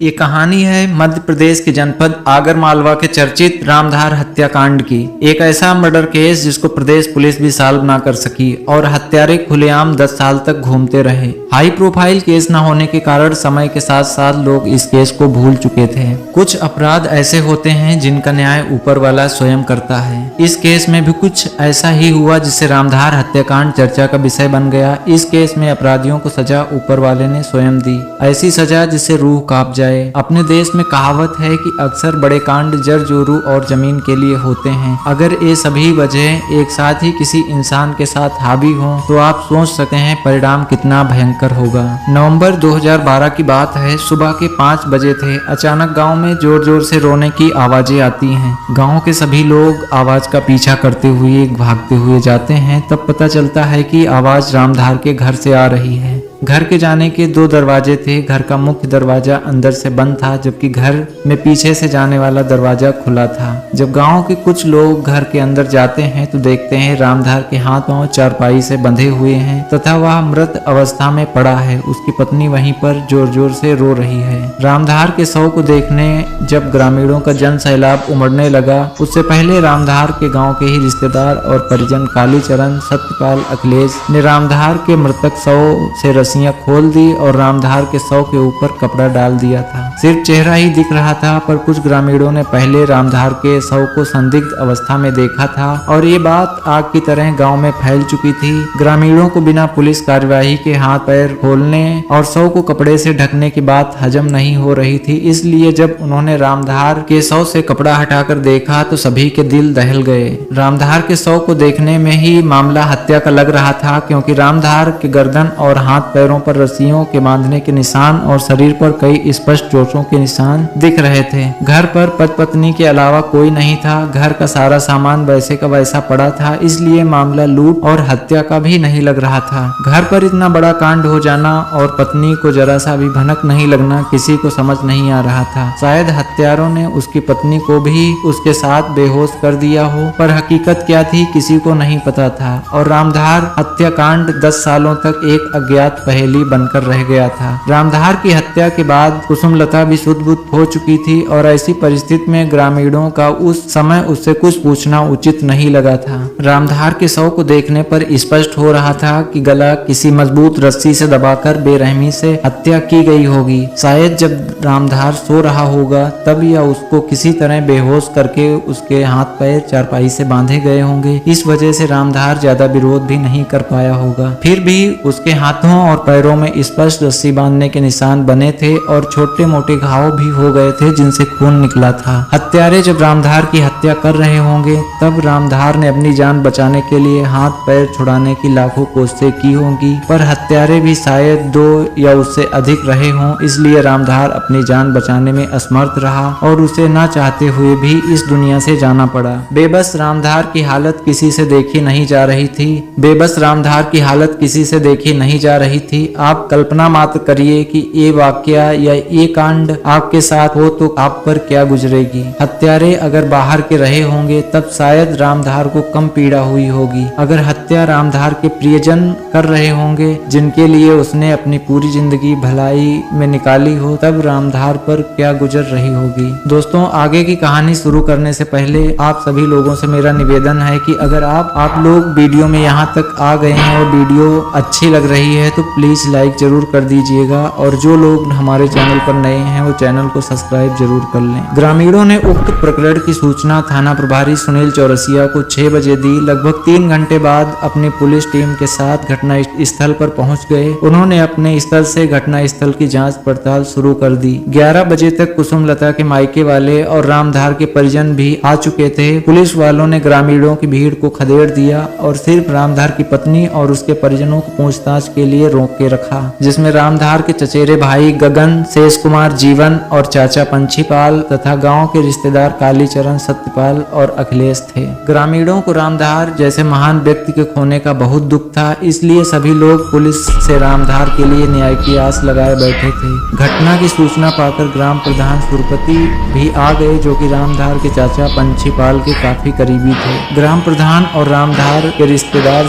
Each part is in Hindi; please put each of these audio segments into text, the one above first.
ये कहानी है मध्य प्रदेश के जनपद आगर मालवा के चर्चित रामधार हत्याकांड की। एक ऐसा मर्डर केस जिसको प्रदेश पुलिस भी सॉल्व ना कर सकी और हत्यारे खुलेआम 10 साल तक घूमते रहे। हाई प्रोफाइल केस न होने के कारण समय के साथ साथ लोग इस केस को भूल चुके थे। कुछ अपराध ऐसे होते हैं जिनका न्याय ऊपर वाला स्वयं करता है। इस केस में भी कुछ ऐसा ही हुआ जिससे रामधार हत्याकांड चर्चा का विषय बन गया। इस केस में अपराधियों को सजा ऊपर वाले ने स्वयं दी, ऐसी सजा जिससे रूह कांप जाए। अपने देश में कहावत है कि अक्सर बड़े कांड जर जोरू और जमीन के लिए होते हैं। अगर ये सभी वजह एक साथ ही किसी इंसान के साथ हावी हो तो आप सोच सकते हैं परिणाम कितना भयंकर होगा। नवंबर 2012 की बात है। सुबह के 5 बजे थे। अचानक गांव में जोर जोर से रोने की आवाजें आती हैं। गांव के सभी लोग आवाज का पीछा करते हुए भागते हुए जाते हैं। तब पता चलता है कि आवाज रामधार के घर से आ रही है। घर के जाने के 2 दरवाजे थे। घर का मुख्य दरवाजा अंदर से बंद था, जबकि घर में पीछे से जाने वाला दरवाजा खुला था। जब गांव के कुछ लोग घर के अंदर जाते हैं तो देखते हैं रामधार के हाथ पांव चारपाई से बंधे हुए हैं तथा वह मृत अवस्था में पड़ा है। उसकी पत्नी वहीं पर जोर जोर से रो रही है। रामधार के शव को देखने जब ग्रामीणों का जन सैलाब उमड़ने लगा, उससे पहले रामधार के गाँव के ही रिश्तेदार और परिजन कालीचरण, सत्यपाल, अखिलेश ने रामधार के मृतक शव से रस्सियां खोल दी और रामधार के शव के ऊपर कपड़ा डाल दिया था। सिर्फ चेहरा ही दिख रहा था, पर कुछ ग्रामीणों ने पहले रामधार के शव को संदिग्ध अवस्था में देखा था और ये बात आग की तरह गांव में फैल चुकी थी। ग्रामीणों को बिना पुलिस कार्यवाही के हाथ पैर खोलने और शव को कपड़े से ढकने की बात हजम नहीं हो रही थी। इसलिए जब उन्होंने रामधार के शव से कपड़ा हटाकर देखा तो सभी के दिल दहल गए। रामधार के शव को देखने में ही मामला हत्या का लग रहा था, क्योंकि रामधार के गर्दन और हाथ पैरों पर रस्सियों के बांधने के निशान और शरीर पर कई स्पष्ट चोटों के निशान दिख रहे थे। घर पर पति पत्नी के अलावा कोई नहीं था। घर का सारा सामान वैसे का वैसा पड़ा था, इसलिए मामला लूट और हत्या का भी नहीं लग रहा था। घर पर इतना बड़ा कांड हो जाना और पत्नी को जरा सा भी भनक नहीं लगना किसी को समझ नहीं आ रहा था। शायद हत्यारों ने उसकी पत्नी को भी उसके साथ बेहोश कर दिया हो, पर हकीकत क्या थी किसी को नहीं पता था। और रामधार हत्याकांड 10 सालों तक एक अज्ञात पहेली बनकर रह गया था। रामधार की हत्या के बाद कुसुमलता भी सुध-बुध हो चुकी थी और ऐसी परिस्थिति में ग्रामीणों का उस समय उससे कुछ पूछना उचित नहीं लगा था। रामधार के शव को देखने पर स्पष्ट हो रहा था कि गला किसी मजबूत रस्सी से दबाकर बेरहमी से हत्या की गई होगी। शायद जब रामधार सो रहा होगा तब या उसको किसी तरह बेहोश करके उसके हाथ पैर चारपाई से बांधे गए होंगे। इस वजह से रामधार ज्यादा विरोध भी नहीं कर पाया होगा। फिर भी उसके हाथों और पैरों में स्पष्ट रस्सी बांधने के निशान बने थे और छोटे मोटे घाव भी हो गए थे जिनसे खून निकला था। हत्यारे जब रामधार की हत्या कर रहे होंगे तब रामधार ने अपनी जान बचाने के लिए हाथ पैर छुड़ाने की लाखों कोशिशें की होंगी, पर हत्यारे भी शायद 2 या उससे अधिक रहे हों। इसलिए रामधार अपनी जान बचाने में असमर्थ रहा और उसे ना चाहते हुए भी इस दुनिया से जाना पड़ा। बेबस रामधार की हालत किसी से देखी नहीं जा रही थी। बेबस रामधार की हालत किसी से देखी नहीं जा रही थी। आप कल्पना मात्र करिए कि ये वाकया या ये कांड आपके साथ हो तो आप पर क्या गुजरेगी। हत्यारे अगर बाहर के रहे होंगे तब शायद रामधार को कम पीड़ा हुई होगी। अगर हत्या रामधार के प्रियजन कर रहे होंगे जिनके लिए उसने अपनी पूरी जिंदगी भलाई में निकाली हो, तब रामधार पर क्या गुजर रही होगी। दोस्तों, आगे की कहानी शुरू करने से पहले आप सभी लोगों से मेरा निवेदन है कि अगर आप लोग वीडियो में यहाँ तक आ गए हैं और वीडियो अच्छी लग रही है तो प्लीज लाइक जरूर कर दीजिएगा और जो लोग हमारे चैनल पर नए हैं वो चैनल को सब्सक्राइब जरूर कर लें। ग्रामीणों ने उक्त प्रकरण की सूचना थाना प्रभारी सुनील चौरसिया को 6 बजे दी। लगभग 3 घंटे बाद अपनी पुलिस टीम के साथ घटना स्थल पर पहुंच गए। उन्होंने अपने स्थल से घटना स्थल की जांच पड़ताल शुरू कर दी। 11 बजे तक कुसुमलता के मायके वाले और रामधार के परिजन भी आ चुके थे। पुलिस वालों ने ग्रामीणों की भीड़ को खदेड़ दिया और सिर्फ रामधार की पत्नी और उसके परिजनों को पूछताछ के लिए रोक के रखा, जिसमें रामधार के चचेरे भाई गगन, शेष कुमार, जीवन और चाचा पंछीपाल तथा गांव के रिश्तेदार कालीचरण, सत्यपाल और अखिलेश थे। ग्रामीणों को रामधार जैसे महान व्यक्ति के खोने का बहुत दुख था, इसलिए सभी लोग पुलिस से रामधार के लिए न्याय की आस लगाए बैठे थे। घटना की सूचना पाकर ग्राम प्रधान सुरपति भी आ गए, जो कि रामधार के चाचा पंछीपाल के काफी करीबी थे। ग्राम प्रधान और रामधार के रिश्तेदार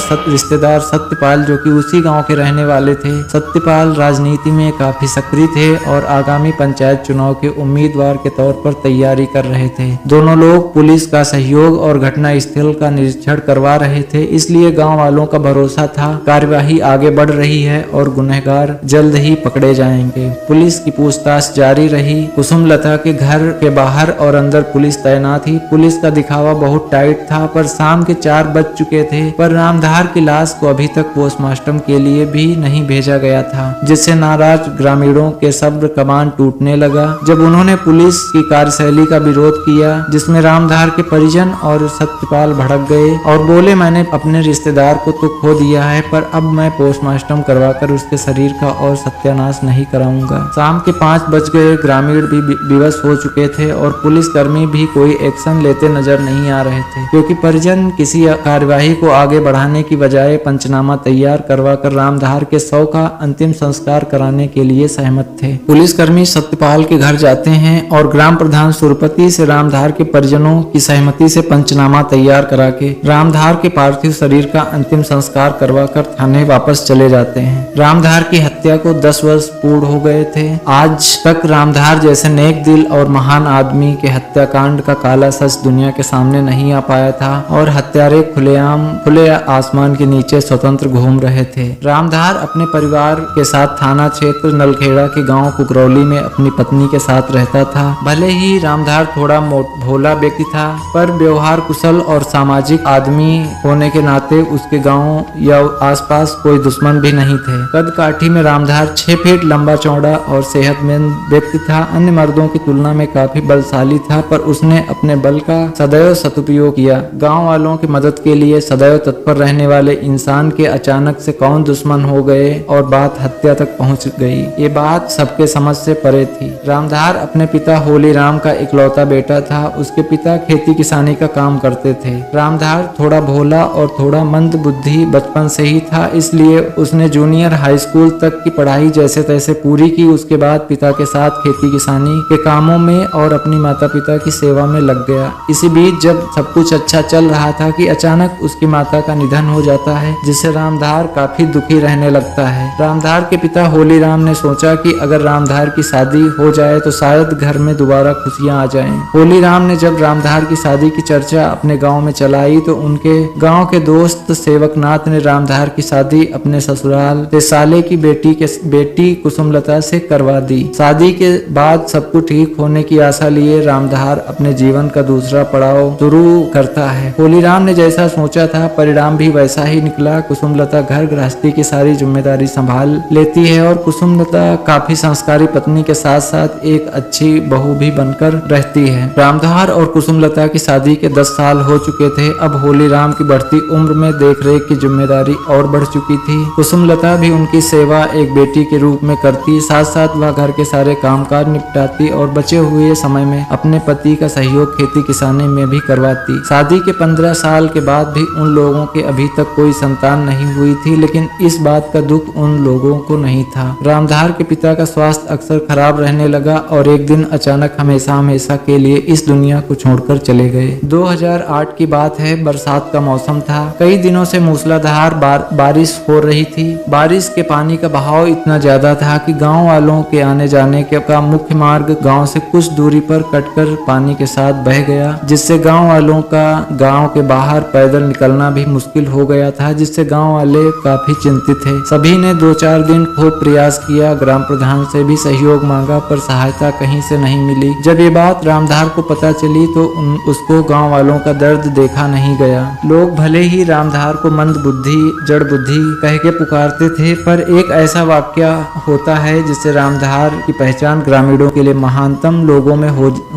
सत्यपाल, जो कि उसी गांव के रहने वाले थे। सत्यपाल राजनीति में काफी सक्रिय थे और आगामी पंचायत चुनाव के उम्मीदवार के तौर पर तैयारी कर रहे थे। दोनों लोग पुलिस का सहयोग और घटना स्थल का निरीक्षण करवा रहे थे, इसलिए गांव वालों का भरोसा था कार्यवाही आगे बढ़ रही है और गुनहगार जल्द ही पकड़े जाएंगे। पुलिस की पूछताछ जारी रही। कुसुमलता के घर के बाहर और अंदर पुलिस तैनात थी। पुलिस का दिखावा बहुत टाइट था, पर शाम के 4 बज चुके थे, पर रामधार की लाश को अभी तक पोस्टमार्टम के लिए भी नहीं भेजा गया था, जिससे नाराज ग्रामीणों के सब्र कमान टूटने लगा। जब उन्होंने पुलिस की कार्यशैली का विरोध किया, जिसमें रामधार के परिजन और सत्यपाल भड़क गए और बोले, मैंने अपने रिश्तेदार को तो खो दिया है, पर अब मैं पोस्टमार्टम करवाकर उसके शरीर का और सत्यानाश नहीं कराऊंगा। शाम के 5 बज गए। ग्रामीण भी विवश हो चुके थे और पुलिसकर्मी भी कोई एक्शन लेते नजर नहीं आ रहे थे, क्योंकि परिजन किसी कार्यवाही को आगे बढ़ाने की बजाय पंचनामा तैयार करवाकर रामधार के शव का अंतिम संस्कार कराने के लिए सहमत थे। पुलिसकर्मी सत्यपाल के घर जाते हैं और ग्राम प्रधान सुरपति से रामधार के परिजनों की सहमति से पंचनामा तैयार करा के रामधार के पार्थिव शरीर का अंतिम संस्कार करवाकर थाने वापस चले जाते हैं। रामधार की हत्या को 10 वर्ष पूर्ण हो गए थे। आज तक रामधार जैसे नेक दिल और महान आदमी के हत्याकांड का काला सच दुनिया के सामने नहीं आ पाया था और हत्यारे खुले आसमान के नीचे स्वतंत्र घूम रहे थे। रामधार अपने परिवार के साथ थाना क्षेत्र नलखेड़ा के गांव कुकरौली में अपनी पत्नी के साथ रहता था। भले ही रामधार थोड़ा भोला व्यक्ति था, पर व्यवहार कुशल और सामाजिक आदमी होने के नाते उसके गांव या आसपास कोई दुश्मन भी नहीं थे। कद काठी में रामधार 6 फीट लंबा चौड़ा और सेहतमंद व्यक्ति था। अन्य मर्दों की तुलना में काफी बलशाली था, पर उसने अपने बल का सदैव सदुपयोग किया। गांव वालों की मदद के लिए सदैव तत्पर रहने वाले इंसान के अचानक से कौन दुश्मन हो गए और बात हत्या तक पहुंच गई, ये बात सबके समझ से परे थी। रामधार अपने पिता होलीराम का इकलौता बेटा था। उसके पिता खेती किसानी का काम करते थे। रामधार थोड़ा भोला और थोड़ा मंद बुद्धि बचपन से ही था, इसलिए उसने जूनियर हाई स्कूल तक की पढ़ाई जैसे तैसे पूरी की। उसके बाद पिता के साथ खेती किसानी के कामों में और अपनी माता पिता की सेवा में लग गया। इसी बीच जब सब कुछ अच्छा चल रहा था कि अचानक उसकी माता का निधन हो जाता है, जिससे रामधार काफी दुखी रहने लगता है। रामधार के पिता होलीराम ने सोचा कि अगर रामधार की शादी हो जाए तो शायद घर में दोबारा खुशियां आ जाएं। होलीराम ने जब रामधार की शादी की चर्चा अपने गांव में चलाई तो उनके गांव के दोस्त सेवकनाथ ने रामधार की शादी अपने ससुराल से साले की बेटी कुसुमलता से करवा दी। शादी के बाद सब कुछ ठीक होने की आशा लिए रामधार अपने जीवन का दूसरा पड़ाव शुरू करता है। होलीराम ने जैसा सोचा था परिणाम भी वैसा ही निकला। कुसुमलता घर गृहस्थी की सारी जिम्मेदारी संभाल लेती है और कुसुमलता काफी संस्कारी पत्नी के साथ साथ एक अच्छी बहू भी बनकर रहती है। रामधार और कुसुमलता की शादी के 10 साल हो चुके थे। अब होलीराम की बढ़ती उम्र में देखरेख की जिम्मेदारी और बढ़ चुकी थी। कुसुमलता भी उनकी सेवा एक बेटी के रूप में करती, साथ साथ वह घर के सारे कामकाज निपटाती और बचे हुए समय में अपने पति का सहयोग खेती किसानी में भी करवाती। शादी के 15 साल के बाद भी उन लोगों के अभी तक कोई संतान नहीं हुई थी, लेकिन इस बात का दुख उन लोगों को नहीं था। रामधार के पिता का स्वास्थ्य अक्सर खराब रहने लगा और एक दिन अचानक हमेशा के लिए इस दुनिया को छोड़कर चले गए। 2008 की बात है। बरसात का मौसम था। कई दिनों से मूसलाधार बारिश हो रही थी। बारिश के पानी का बहाव इतना ज्यादा था कि गांव वालों के आने जाने का मुख्य मार्ग गांव से कुछ दूरी पर कटकर पानी के साथ बह गया, जिससे गांव वालों का गांव के बाहर पैदल निकलना भी मुश्किल हो गया था, जिससे गांव वाले काफी चिंतित थे। सभी ने 2-4 दिन खूब प्रयास किया, ग्राम प्रधान से भी सहयोग मांगा, पर सहायता कहीं से नहीं मिली। जब ये बात रामधार को पता चली तो उसको गांव वालों का दर्द देखा नहीं गया। लोग भले ही रामधार को मंद बुद्धि, जड़ बुद्धि कह के पुकारते थे, पर एक ऐसा वाक्य होता है जिससे रामधार की पहचान ग्रामीणों के लिए महानतम लोगों में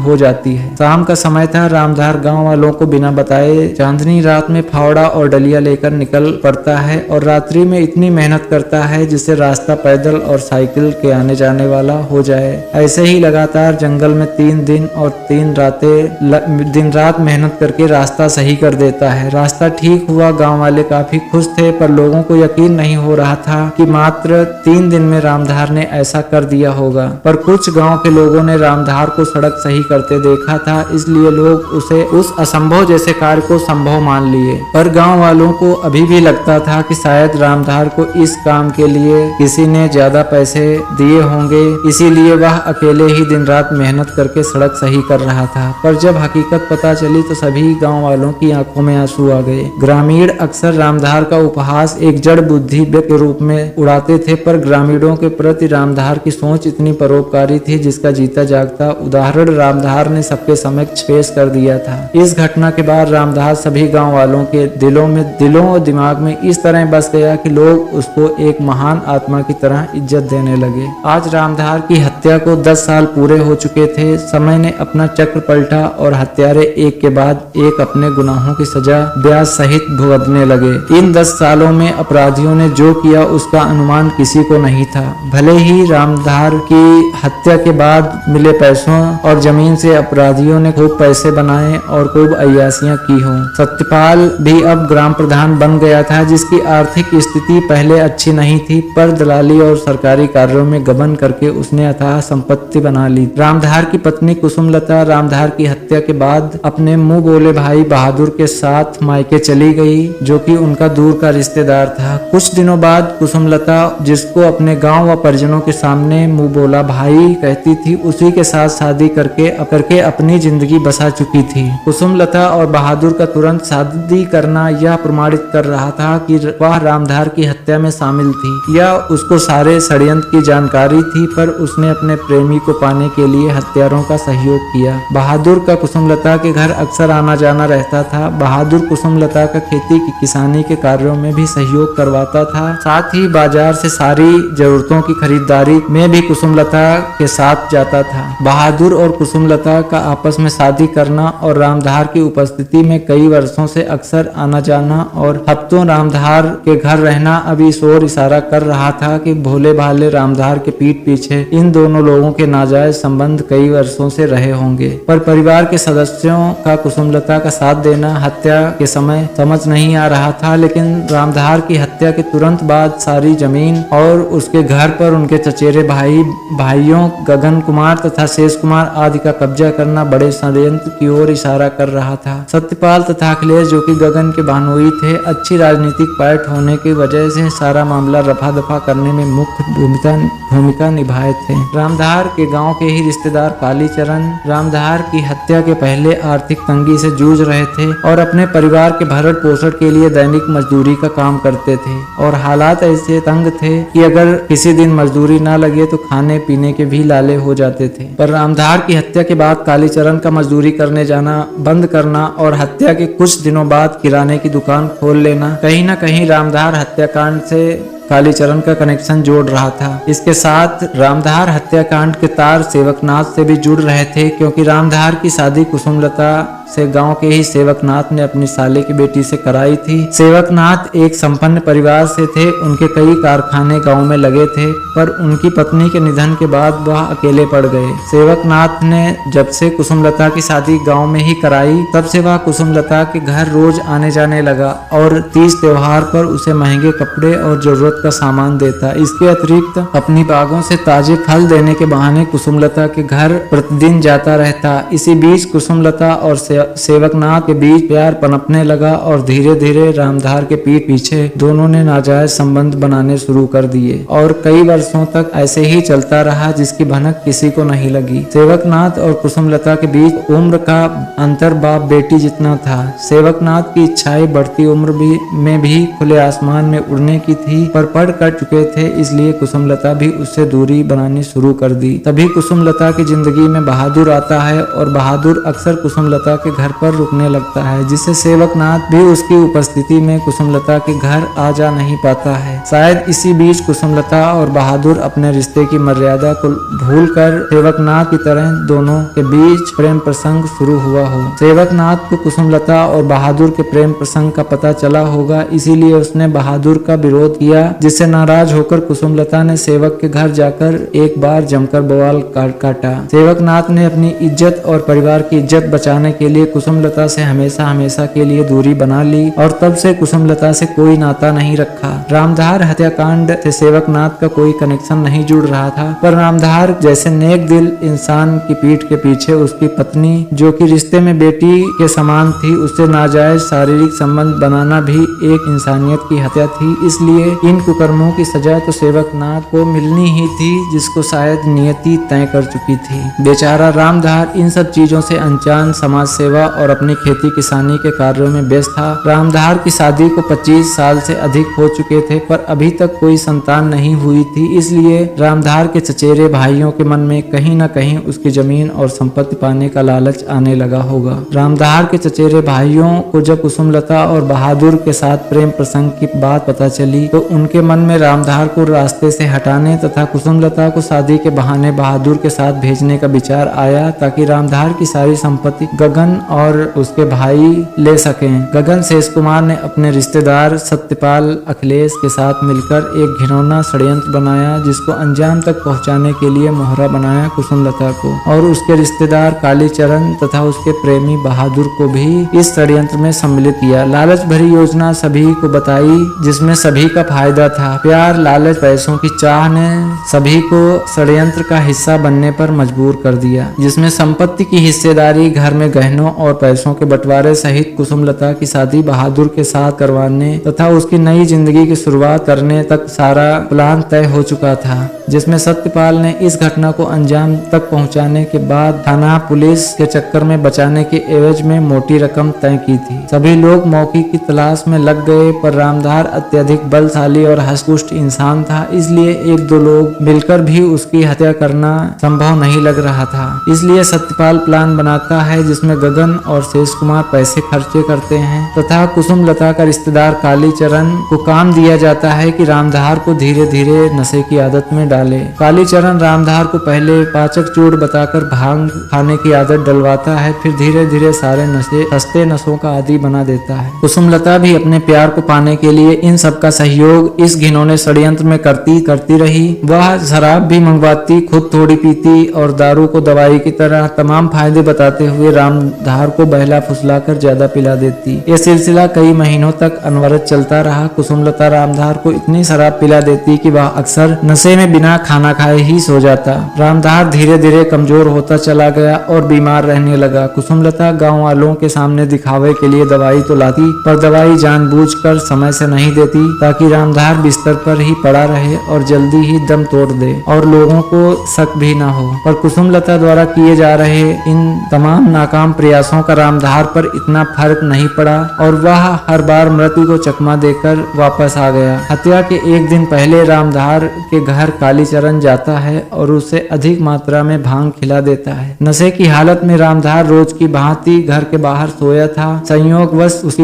हो जाती है। शाम का समय था। रामधार गांव वालों को बिना बताए चांदनी रात में फावड़ा और डलिया लेकर निकल पड़ता है और रात्रि में इतनी मेहनत करता है जिससे रास्ता पैदल और साइकिल के आने जाने वाला हो जाए। ऐसे ही लगातार जंगल में 3 दिन और 3 रातें दिन रात मेहनत करके रास्ता सही कर देता है। रास्ता ठीक हुआ। गांव वाले काफी खुश थे, पर लोगों को यकीन नहीं हो रहा था कि मात्र 3 दिन में रामधार ने ऐसा कर दिया होगा। पर कुछ गांव के लोगों ने रामधार को सड़क सही करते देखा था, इसलिए लोग उसे उस असंभव जैसे कार्य को संभव मान लिए। पर गांव वालों को अभी भी लगता था कि शायद रामधार को इस काम के लिए किसी ने ज्यादा पैसे दिए होंगे, इसीलिए वह अकेले ही दिन रात मेहनत करके सड़क सही कर रहा था। पर जब हकीकत पता चली तो सभी गांव वालों की आंखों में आंसू आ गए। ग्रामीण अक्सर रामधार का उपहास एक जड़ बुद्धि के रूप में उड़ाते थे, पर ग्रामीणों के प्रति रामधार की सोच इतनी परोपकारी थी जिसका जीता जागता उदाहरण रामधार ने सबके समक्ष पेश कर दिया था। इस घटना के बाद रामधार सभी गांव वालों के दिलों और दिमाग में इस तरह बस गया कि लोग उसको एक महान आत्मा की तरह इज्जत देने लगे। आज रामधार की हत्या को 10 साल पूरे हो चुके थे। समय ने अपना चक्र पलटा और हत्यारे एक के बाद एक अपने गुनाहों की सजा ब्याज सहित भुगतने लगे। इन 10 सालों में अपराधियों ने जो किया उसका अनुमान किसी को नहीं था। भले ही रामधार की हत्या के बाद मिले पैसों और जमीन से अपराधियों ने खूब पैसे बनाए और खूब अय्यासियां की हों। सत्यपाल भी अब ग्राम प्रधान बन गया था, जिसकी आर्थिक स्थिति पहले अच्छी नहीं थी, पर दलाली और सरकारी कार्यों में गबन करके उसने अथाह संपत्ति बना ली। रामधार की पत्नी कुसुमलता रामधार की हत्या के बाद अपने मुंह बोले भाई बहादुर के साथ मायके चली गई, जो कि उनका दूर का रिश्तेदार था। कुछ दिनों बाद कुसुमलता, जिसको अपने गांव व परिजनों के सामने मुंह बोला भाई कहती थी, उसी के साथ शादी करके अपनी जिंदगी बसा चुकी थी। कुसुमलता और बहादुर का तुरंत शादी करना यह प्रमाणित कर रहा था कि वह रामधार की हत्या में शामिल थी। यह उसको सारे षड्यंत्र की जानकारी थी, पर उसने अपने प्रेमी को पाने के लिए हत्यारों का सहयोग किया। बहादुर का कुसुमलता के घर अक्सर आना जाना रहता था। बहादुर कुसुमलता का खेती की किसानी के कार्यों में भी सहयोग करवाता था। साथ ही बाजार से सारी जरूरतों की खरीदारी में भी कुसुमलता के साथ जाता था। बहादुर और कुसुमलता का आपस में शादी करना और रामधार की उपस्थिति में कई वर्षों से अक्सर आना जाना और हफ्तों रामधार के घर रहना अब इस ओर इशारा कर रहा था कि भोले भाले रामधार के पीठ पीछे इन दोनों लोगों के नाजायज संबंध कई वर्षों से रहे होंगे। पर परिवार के सदस्यों का कुसुमलता का साथ देना हत्या के समय समझ नहीं आ रहा था, लेकिन रामधार की हत्या के तुरंत बाद सारी जमीन और उसके घर पर उनके चचेरे भाइयों गगन कुमार तथा शेष कुमार आदि का कब्जा करना बड़े षड्यंत्र की ओर इशारा कर रहा था। सत्यपाल तथा अखिलेश, जो कि गगन के बहनोई थे, अच्छी राजनीतिक पैठ होने की वजह से सारा मामला रफा दफा करने में मुख्य भूमिका निभाए थे। रामधार के गांव के ही रिश्तेदार कालीचरण रामधार की हत्या के पहले आर्थिक तंगी से जूझ रहे थे और अपने परिवार के भरण पोषण के लिए दैनिक मजदूरी का काम करते थे, और हालात ऐसे तंग थे कि अगर किसी दिन मजदूरी न लगे तो खाने पीने के भी लाले हो जाते थे। पर रामधार की हत्या के बाद कालीचरण का मजदूरी करने जाना बंद करना और हत्या के कुछ दिनों बाद किराने की दुकान खोल लेना कहीं न कहीं रामधार हत्याकांड से कालीचरण का कनेक्शन जोड़ रहा था। इसके साथ रामधार हत्याकांड के तार सेवकनाथ से भी जुड़ रहे थे, क्योंकि रामधार की शादी कुसुमलता से गांव के ही सेवकनाथ ने अपनी साले की बेटी से कराई थी। सेवकनाथ एक संपन्न परिवार से थे। उनके कई कारखाने गांव में लगे थे, पर उनकी पत्नी के निधन के बाद वह अकेले पड़ गए। सेवकनाथ ने जब से कुसुमलता की शादी गांव में ही कराई, तब से वह कुसुमलता के घर रोज आने जाने लगा और तीज त्योहार पर उसे महंगे कपड़े और जरूरत का सामान देता। इसके अतिरिक्त अपनी बागों से ताजे फल देने के बहाने कुसुमलता के घर प्रतिदिन जाता रहता। इसी बीच कुसुमलता और सेवकनाथ के बीच प्यार पनपने लगा और धीरे धीरे रामधार के पीठ पीछे दोनों ने नाजायज संबंध बनाने शुरू कर दिए और कई वर्षों तक ऐसे ही चलता रहा, जिसकी भनक किसी को नहीं लगी। सेवकनाथ और कुसुमलता के बीच उम्र का अंतर बाप बेटी जितना था। सेवकनाथ की इच्छाएं बढ़ती उम्र में भी खुले आसमान में उड़ने की थी, पर पढ़ कर चुके थे, इसलिए कुसुमलता भी उससे दूरी बनानी शुरू कर दी। तभी कुसुमलता की जिंदगी में बहादुर आता है और बहादुर अक्सर कुसुमलता के घर पर रुकने लगता है, जिससे सेवकनाथ भी उसकी उपस्थिति में कुसुमलता के घर आ जा नहीं पाता है। शायद इसी बीच कुसुमलता और बहादुर अपने रिश्ते की मर्यादा को भूलकर सेवकनाथ की तरह दोनों के बीच प्रेम प्रसंग शुरू हुआ हो। सेवकनाथ को कुसुमलता और बहादुर के प्रेम प्रसंग का पता चला होगा, इसीलिए उसने बहादुर का विरोध किया, जिससे नाराज होकर कुसुमलता ने सेवक के घर जाकर एक बार जमकर बवाल काटा। सेवकनाथ ने अपनी इज्जत और परिवार की इज्जत बचाने के लिए कुसुमलता से हमेशा हमेशा के लिए दूरी बना ली और तब से कुसुमलता से कोई नाता नहीं रखा। रामधार हत्याकांड से सेवकनाथ का कोई कनेक्शन नहीं जुड़ रहा था, पर रामधार जैसे नेक दिल इंसान की पीठ के पीछे उसकी पत्नी, जो कि रिश्ते में बेटी के समान थी, उससे नाजायज शारीरिक संबंध बनाना भी एक इंसानियत की हत्या थी। इसलिए इन कुकर्मों की सजा तो सेवकनाथ को मिलनी ही थी, जिसको शायद नियति तय कर चुकी थी। बेचारा रामधार इन सब चीजों से अनजान समाज सेवा और अपनी खेती किसानी के कार्यों में व्यस्त था। रामधार की शादी को 25 साल से अधिक हो चुके थे, पर अभी तक कोई संतान नहीं हुई थी। इसलिए रामधार के चचेरे भाइयों के मन में कहीं न कहीं उसकी जमीन और संपत्ति पाने का लालच आने लगा होगा। रामधार के चचेरे भाइयों को जब कुसुमलता और बहादुर के साथ प्रेम प्रसंग की बात पता चली, तो उनके मन में रामधार को रास्ते से हटाने तथा कुसुमलता को शादी के बहाने बहादुर के साथ भेजने का विचार आया, ताकि रामधार की सारी संपत्ति गगन और उसके भाई ले सकें। गगन शेष कुमार ने अपने रिश्तेदार सत्यपाल अखिलेश के साथ मिलकर एक घिनौना षड्यंत्र बनाया, जिसको अंजाम तक पहुंचाने के लिए मोहरा बनाया कुसुमलता को, और उसके रिश्तेदार कालीचरण तथा उसके प्रेमी बहादुर को भी इस षड्यंत्र में सम्मिलित किया। लालच भरी योजना सभी को बताई, जिसमें सभी का फायदा था। प्यार, लालच, पैसों की चाह ने सभी को षड्यंत्र का हिस्सा बनने पर मजबूर कर दिया, जिसमें संपत्ति की हिस्सेदारी, घर में गहनों और पैसों के बंटवारे सहित कुसुमलता की शादी बहादुर के साथ करवाने तथा उसकी नई जिंदगी की शुरुआत करने तक सारा प्लान तय हो चुका था, जिसमें सत्यपाल ने इस घटना को अंजाम तक पहुंचाने के बाद थाना पुलिस के चक्कर में बचाने के एवज में मोटी रकम तय की थी। सभी लोग मौके की तलाश में लग गए, पर रामधार अत्यधिक बलशाली और हष्टपुष्ट इंसान था, इसलिए एक दो लोग मिलकर भी उसकी हत्या करना संभव नहीं लग रहा था। इसलिए सत्यपाल प्लान बनाता है, जिसमें गगन और शेष कुमार पैसे खर्चे करते हैं तथा कुसुमलता का रिश्तेदार कालीचरण को काम दिया जाता है कि रामधार को धीरे धीरे नशे की आदत में डाले। कालीचरण रामधार को पहले पाचक चूड़ बताकर भांग खाने की आदत डलवाता है, फिर धीरे धीरे सारे नशे सस्ते नशों का आदी बना देता है। कुसुमलता भी अपने प्यार को पाने के लिए इन सब का सहयोग इस घिनौने षड्यंत्र में करती रही। वह शराब भी मंगवाती, खुद थोड़ी पीती और दारू को दवाई की तरह तमाम फायदे बताते हुए रामधार को बहला फुसलाकर ज्यादा पिला देती। यह सिलसिला कई महीनों तक अनवरत चलता रहा। कुसुमलता रामधार को इतनी शराब पिला देती कि वह अक्सर नशे में बिना खाना खाए ही सो जाता। रामधार धीरे धीरे कमजोर होता चला गया और बीमार रहने लगा। कुसुमलता गांव वालों के सामने दिखावे के लिए दवाई तो लाती, पर दवाई जानबूझकर समय से नहीं देती, ताकि रामधार बिस्तर पर ही पड़ा रहे और जल्दी ही दम तोड़ दे और लोगों को शक भी ना हो। पर कुसुमलता द्वारा किए जा रहे इन तमाम नाकाम प्रयासों का रामधार पर इतना फर्क नहीं पड़ा और वह हर बार मृत्यु को चकमा देकर वापस आ गया। हत्या के एक दिन पहले रामधार के घर कालीचरण जाता है और उसे अधिक मात्रा में भांग खिला देता है। नशे की हालत में रामधार रोज की भांति घर के बाहर सोया था। संयोगवश उसकी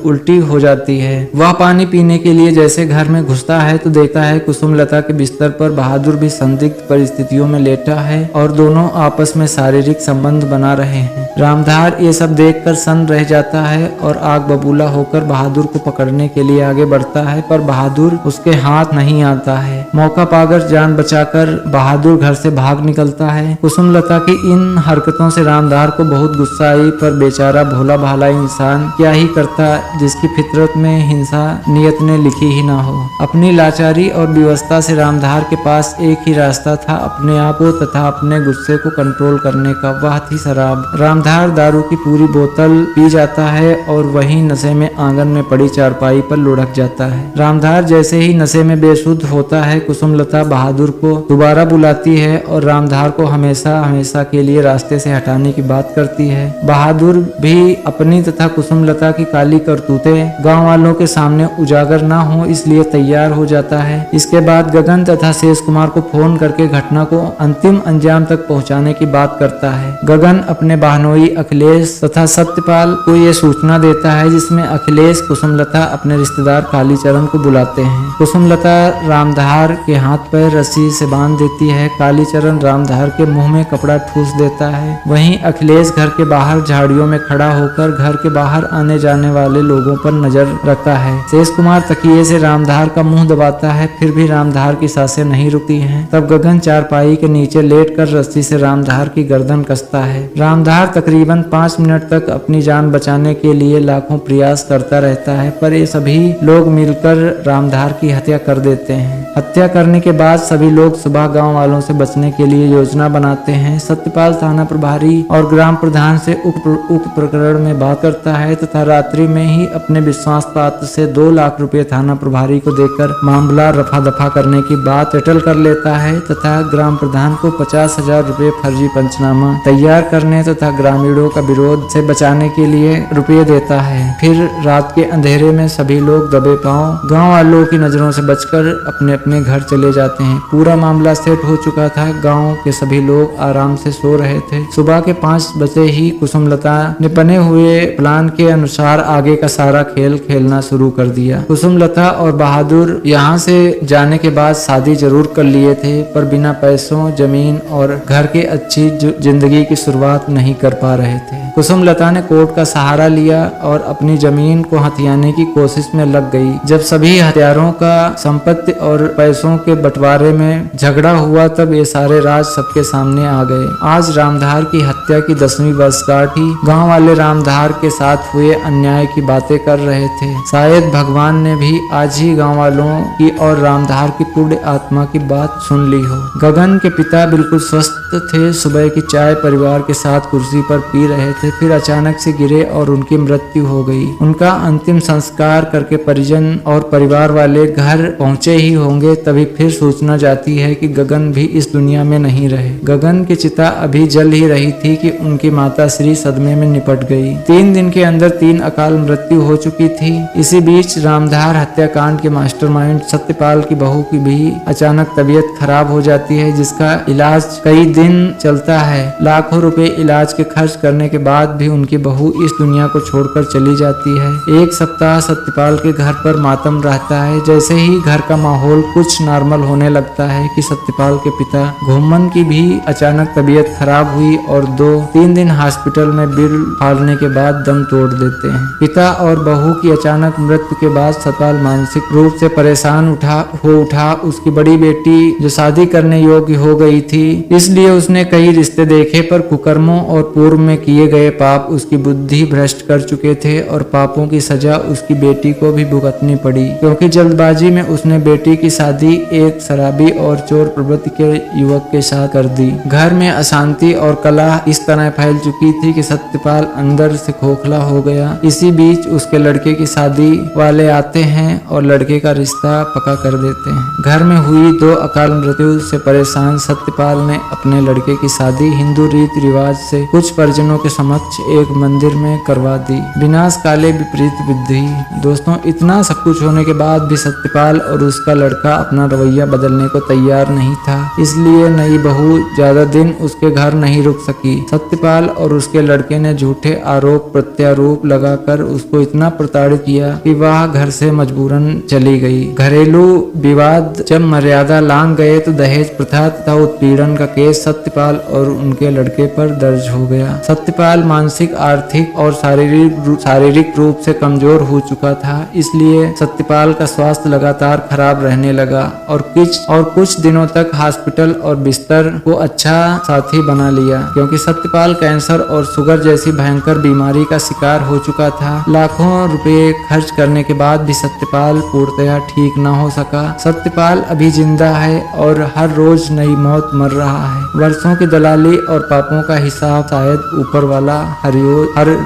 उल्टी हो जाती है। वह पानी पीने के लिए जैसे घर में घुसता है तो देखता है कुसुमलता के बिस्तर पर बहादुर भी संदिग्ध परिस्थितियों में लेटा है और दोनों आपस में शारीरिक संबंध बना रहे हैं। रामधार ये सब देखकर सन्न रह जाता है और आग बबूला होकर बहादुर को पकड़ने के लिए आगे बढ़ता है, पर बहादुर उसके हाथ नहीं आता है। मौका पाकर जान बचाकर बहादुर घर से भाग निकलता है। कुसुमलता की इन हरकतों से रामधार को बहुत गुस्सा आई, पर बेचारा भोला भाला इंसान क्या ही करता, जिसकी फितरत में हिंसा नियत ने लिखी ही ना हो। अपनी लाचारी और विवशता से रामधार के पास एक ही रास्ता था अपने आप को तथा अपने गुस्से को कंट्रोल करने का, वह थी शराब। रामधार दारू की पूरी बोतल पी जाता है और वहीं नशे में आंगन में पड़ी चारपाई पर लुढ़क जाता है। रामधार जैसे ही नशे में बेसुध होता है, कुसुमलता बहादुर को दोबारा बुलाती है और रामधार को हमेशा हमेशा के लिए रास्ते से हटाने की बात करती है। बहादुर भी अपनी तथा कुसुमलता की काली करतूतें गांव वालों के सामने उजागर ना हो इसलिए तैयार हो जाता है। इसके बाद गगन तथा शेष कुमार को फोन करके घटना को अंतिम अंजाम तक पहुंचाने की बात करता है। गगन अपने बहनोई अखिलेश तथा सत्यपाल को ये सूचना देता है, जिसमें अखिलेश कुसुमलता अपने रिश्तेदार कालीचरण को बुलाते हैं। कुसुमलता रामधार के हाथ पर रस्सी से बांध देती है। कालीचरण रामधार के मुंह में कपड़ा ठूस देता है। वहीं अखिलेश घर के बाहर झाड़ियों में खड़ा होकर घर के बाहर आने जाने वाले लोगों पर नजर रखता है। शेष कुमार तकिए से रामधार का मुंह दबाता है, फिर भी रामधार की सांसें नहीं रुकती हैं। तब गगन चारपाई के नीचे लेटकर रस्सी से रामधार की गर्दन कसता है। रामधार तकरीबन करीबन 5 मिनट तक अपनी जान बचाने के लिए लाखों प्रयास करता रहता है, पर ये सभी लोग मिलकर रामधार की हत्या कर देते हैं। हत्या करने के बाद सभी लोग सुबह गांव वालों से बचने के लिए योजना बनाते हैं। सत्यपाल थाना प्रभारी और ग्राम प्रधान से उक्त प्रकरण में बात करता है तथा रात्रि में ही अपने विश्वास पात्र से 2 लाख रुपए थाना प्रभारी को देकर मामला रफा दफा करने की बात सेटल कर लेता है तथा ग्राम प्रधान को 50,000 रुपए फर्जी पंचनामा तैयार करने तथा ग्रामीणों का विरोध से बचाने के लिए रुपये देता है। फिर रात के अंधेरे में सभी लोग दबे पांव गांव वालों की नजरों से बचकर अपने अपने घर चले जाते हैं। पूरा मामला सेट हो चुका था। गांव के सभी लोग आराम से सो रहे थे। सुबह के 5 बजे ही कुसुमलता ने बने हुए प्लान के अनुसार आगे का सारा खेल खेलना शुरू कर दिया। कुसुमलता और बहादुर यहाँ से जाने के बाद शादी जरूर कर लिए थे, पर बिना पैसों, जमीन और घर के अच्छी जिंदगी की शुरुआत नहीं कर पा रहे थे। कुसुमलता ने कोर्ट का सहारा लिया और अपनी जमीन को हथियाने की कोशिश में लग गई। जब सभी हथियारों का संपत्ति और पैसों के बंटवारे में झगड़ा हुआ तब ये सारे राज सबके सामने आ गए। आज रामधार की हत्या की 10वीं वर्षगांठ थी। गांव वाले रामधार के साथ हुए अन्याय की बातें कर रहे थे। शायद भगवान ने भी आज ही गांव वालों की और रामधार की पूर्ण आत्मा की बात सुन ली हो। गगन के पिता बिल्कुल स्वस्थ थे। सुबह की चाय परिवार के साथ कुर्सी पर पी रहे थे, फिर अचानक से गिरे और उनकी मृत्यु हो गई। उनका अंतिम संस्कार करके परिजन और परिवार वाले घर पहुंचे ही होंगे, तभी फिर सूचना जाती है कि गगन भी इस दुनिया में नहीं रहे। गगन की चिता अभी जल ही रही थी कि उनकी माता श्री सदमे में निपट गई। 3 दिन के अंदर 3 अकाल मृत्यु हो चुकी थी। इसी बीच रामधार हत्याकांड के मास्टरमाइंड सत्यपाल की बहू की भी अचानक तबीयत खराब हो जाती है, जिसका इलाज कई दिन चलता है। लाखों रुपए इलाज के खर्च करने के बाद भी उनकी बहू इस दुनिया को छोड़कर चली जाती है। 1 सप्ताह सत्यपाल के घर पर मातम रहता है। जैसे ही घर का माहौल कुछ नॉर्मल होने लगता है कि सत्यपाल के पिता घुम्मन की भी अचानक तबीयत खराब हुई और 2-3 दिन हॉस्पिटल में बिल फाड़ने के बाद दम तोड़ देते हैं। पिता और बहू की अचानक मृत्यु के बाद सत्यपाल मानसिक रूप से परेशान हो उठा। उसकी बड़ी बेटी जो शादी करने योग्य हो गई थी, इसलिए उसने कई रिश्ते देखे, पर कुकर्मों और पूर्व में किए गए पाप उसकी बुद्धि भ्रष्ट कर चुके थे और पापों की सजा उसकी बेटी को भी भुगतनी पड़ी, क्योंकि जल्दबाजी में उसने बेटी की शादी एक शराबी और चोर प्रवृत्ति के युवक के साथ कर दी। घर में अशांति और कलह इस तरह फैल चुकी थी कि सत्यपाल अंदर से खोखला हो गया। इसी बीच उसके लड़के की शादी वाले आते हैं और लड़के का रिश्ता पक्का कर देते हैं। घर में हुई 2 अकाल मृत्यु से परेशान सत्यपाल ने अपने लड़के की शादी हिंदू रीति रिवाज से कुछ परिजनों के समक्ष एक मंदिर में करवा दी। विनाश काले विपरीत बुद्धि। दोस्तों, इतना सब कुछ होने के बाद भी सत्यपाल और उसका लड़का अपना रवैया बदलने को तैयार नहीं था, इसलिए नई बहू ज्यादा दिन उसके घर नहीं रुक सकी। सत्यपाल और उसके लड़के ने झूठे आरोप प्रत्यारोप लगाकर उसको इतना प्रताड़ित किया कि वह घर से मजबूरन चली गई। घरेलू विवाद जब मर्यादा लांघ गए तो दहेज प्रथा तथा उत्पीड़न का केस सत्यपाल और उनके लड़के पर दर्ज हो गया। सत्यपाल मानसिक, आर्थिक और शारीरिक रूप से कमजोर हो चुका था, इसलिए सत्यपाल का स्वास्थ्य लगातार खराब रहने लगा और कुछ दिनों तक हॉस्पिटल और बिस्तर को अच्छा साथी बना लिया, क्योंकि सत्यपाल कैंसर और शुगर जैसी भयंकर बीमारी का शिकार हो चुका था। लाखों रुपए खर्च करने के बाद भी सत्यपाल पूर्णतया ठीक न हो सका। सत्यपाल अभी जिंदा है और हर रोज नई मौत मर रहा है। वर्षों की दलाली और पापों का हिसाब शायद ऊपर वाला हर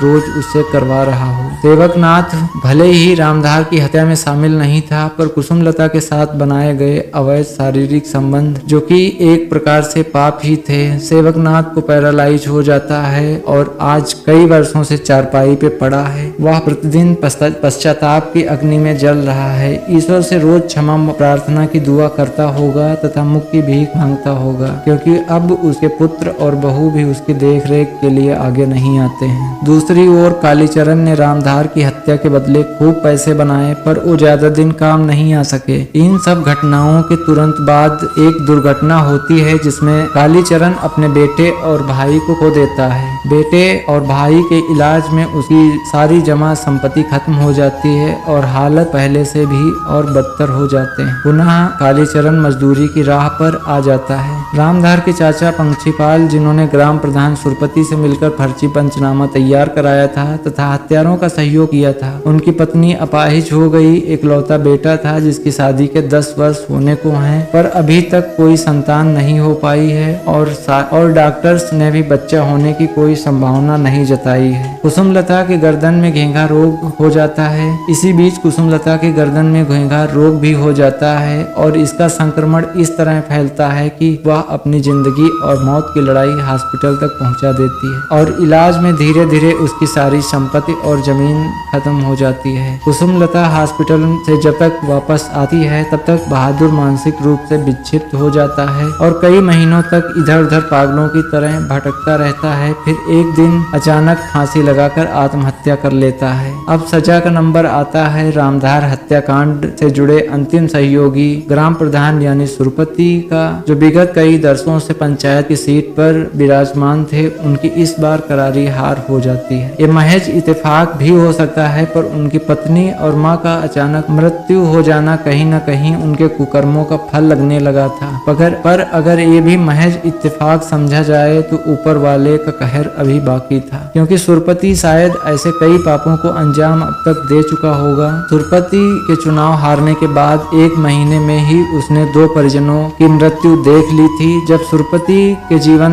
रोज उससे करवा रहा हो। सेवकनाथ भले ही रामधार की हत्या में शामिल नहीं था, पर कुसुमलता के साथ बनाए गए अवैध शारीरिक संबंध जो कि एक प्रकार से पाप ही थे। सेवकनाथ को पैरालाइज हो जाता है और आज कई वर्षों से चारपाई पे पड़ा है। वह प्रतिदिन पश्चाताप की अग्नि में जल रहा है। ईश्वर से रोज क्षमा प्रार्थना की दुआ करता होगा तथा मुक्ति भीख मांगता होगा, क्योंकि अब उसके पुत्र और बहू भी उसकी देखरेख के लिए आगे नहीं आते हैं। दूसरी ओर कालीचरण ने रामधार की हत्या के बदले खूब पैसे बनाए, पर वो ज्यादा दिन काम नहीं आ सके। इन सब घटनाओं के तुरंत बाद एक दुर्घटना होती है जिसमें कालीचरण अपने बेटे और भाई को खो देता है। बेटे और भाई के इलाज में उसकी सारी जमा संपत्ति खत्म हो जाती है और हालत पहले से भी और बदतर हो जाते हैं। पुनः कालीचरण मजदूरी की राह पर आ जाता है। रामधार के चाचा पंक्षीपाल, जिन्होंने ग्राम प्रधान सुरपति से मिलकर फर्जी पहुंची पंचनामा तैयार कराया था तथा हत्यारों का सहयोग किया था। उनकी पत्नी अपाहिज हो गई, इकलौता बेटा था जिसकी शादी के 10 वर्ष होने को हैं, पर अभी तक कोई संतान नहीं हो पाई है और डॉक्टर्स ने भी बच्चा होने की कोई संभावना नहीं जताई है। कुसुमलता के गर्दन में घेंघा रोग हो जाता है। इसी बीच कुसुमलता के गर्दन में घेंघा रोग भी हो जाता है और इसका संक्रमण इस तरह फैलता है कि वह अपनी जिंदगी और मौत की लड़ाई हॉस्पिटल तक पहुंचा देती है और इलाज में धीरे धीरे उसकी सारी संपत्ति और जमीन खत्म हो जाती है। कुसुमलता हॉस्पिटल से जब तक वापस आती है तब तक बहादुर मानसिक रूप से विक्षिप्त हो जाता है और कई महीनों तक इधर उधर पागलों की तरह भटकता रहता है। फिर एक दिन अचानक फांसी लगाकर आत्महत्या कर लेता है। अब सजा का नंबर आता है। रामधार हत्याकांड से जुड़े अंतिम सहयोगी ग्राम प्रधान यानी सुरपति का, जो विगत कई दशकों से पंचायत की सीट पर विराजमान थे, उनकी इस बार करारी हार हो जाती है। ये महज इत्तेफाक भी हो सकता है, पर उनकी पत्नी और मां का अचानक मृत्यु हो जाना कहीं न कहीं उनके कुकर्मों का फल लगने लगा था। पर अगर ये भी महज इत्तेफाक समझा जाए तो ऊपर वाले का कहर अभी बाकी था, क्योंकि सुरपति शायद ऐसे कई पापों को अंजाम अब तक दे चुका होगा। सुरपति के चुनाव हारने के बाद 1 महीने में ही उसने 2 परिजनों की मृत्यु देख ली थी। जब सुरपति के जीवन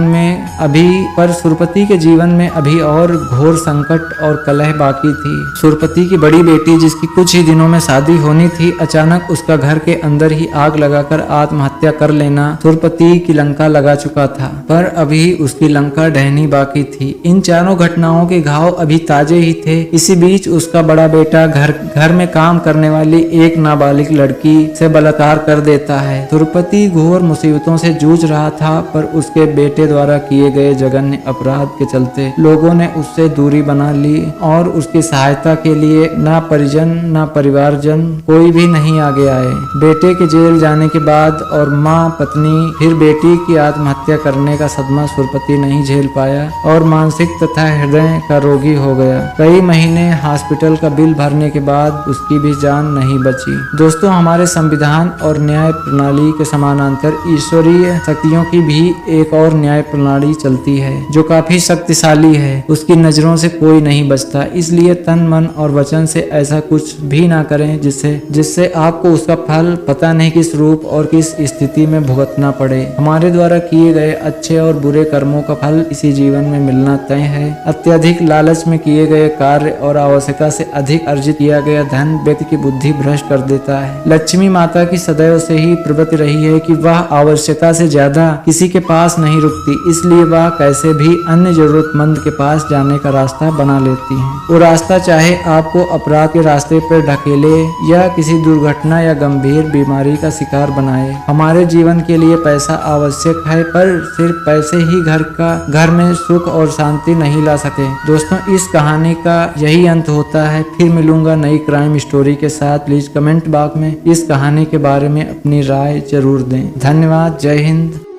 में अभी और घोर संकट और कलह बाकी थी। सुरपति की बड़ी बेटी, जिसकी कुछ ही दिनों में शादी होनी थी, अचानक उसका घर के अंदर ही आग लगाकर आत्महत्या कर लेना सुरपति की लंका लगा चुका था, पर अभी उसकी लंका ढहनी बाकी थी। इन चारों घटनाओं के घाव अभी ताजे ही थे। इसी बीच उसका बड़ा बेटा घर में काम करने वाली एक नाबालिग लड़की से बलात्कार कर देता है। सुरपति घोर मुसीबतों से जूझ रहा था, पर उसके बेटे द्वारा किए गए जघन्य अपराध के चलते लोगों ने उससे दूरी बना ली और उसकी सहायता के लिए ना परिजन ना परिवारजन कोई भी नहीं आगे आए। बेटे के जेल जाने के बाद और माँ पत्नी फिर बेटी की आत्महत्या करने का सदमा सुरपति नहीं झेल पाया और मानसिक तथा हृदय का रोगी हो गया। कई महीने हॉस्पिटल का बिल भरने के बाद उसकी भी जान नहीं बची। दोस्तों, हमारे संविधान और न्याय प्रणाली के समानांतर ईश्वरीय शक्तियों की भी एक और न्याय प्रणाली चलती है, जो काफी शक्तिशाली है। उसकी नजरों से कोई नहीं बचता, इसलिए तन मन और वचन से ऐसा कुछ भी ना करें जिससे आपको उसका फल पता नहीं किस रूप और किस स्थिति में भुगतना पड़े। हमारे द्वारा किए गए अच्छे और बुरे कर्मों का फल इसी जीवन में मिलना तय है। अत्यधिक लालच में किए गए कार्य और आवश्यकता से अधिक अर्जित किया गया धन व्यक्ति की बुद्धि भ्रष्ट कर देता है। लक्ष्मी माता की सदैव से ही प्रवृत्ति रही है कि वह आवश्यकता से ज्यादा किसी के पास नहीं रुकती, इसलिए वह कैसे भी अन्य जरूरतमंद के पास जाने का रास्ता बना लेती है। वो रास्ता चाहे आपको अपराध के रास्ते पर ढकेले या किसी दुर्घटना या गंभीर बीमारी का शिकार बनाए। हमारे जीवन के लिए पैसा आवश्यक है, पर सिर्फ पैसे ही घर में सुख और शांति नहीं ला सके। दोस्तों, इस कहानी का यही अंत होता है। फिर मिलूंगा नई क्राइम स्टोरी के साथ। प्लीज कमेंट बॉक्स में इस कहानी के बारे में अपनी राय जरूर दें। धन्यवाद। जय हिंद।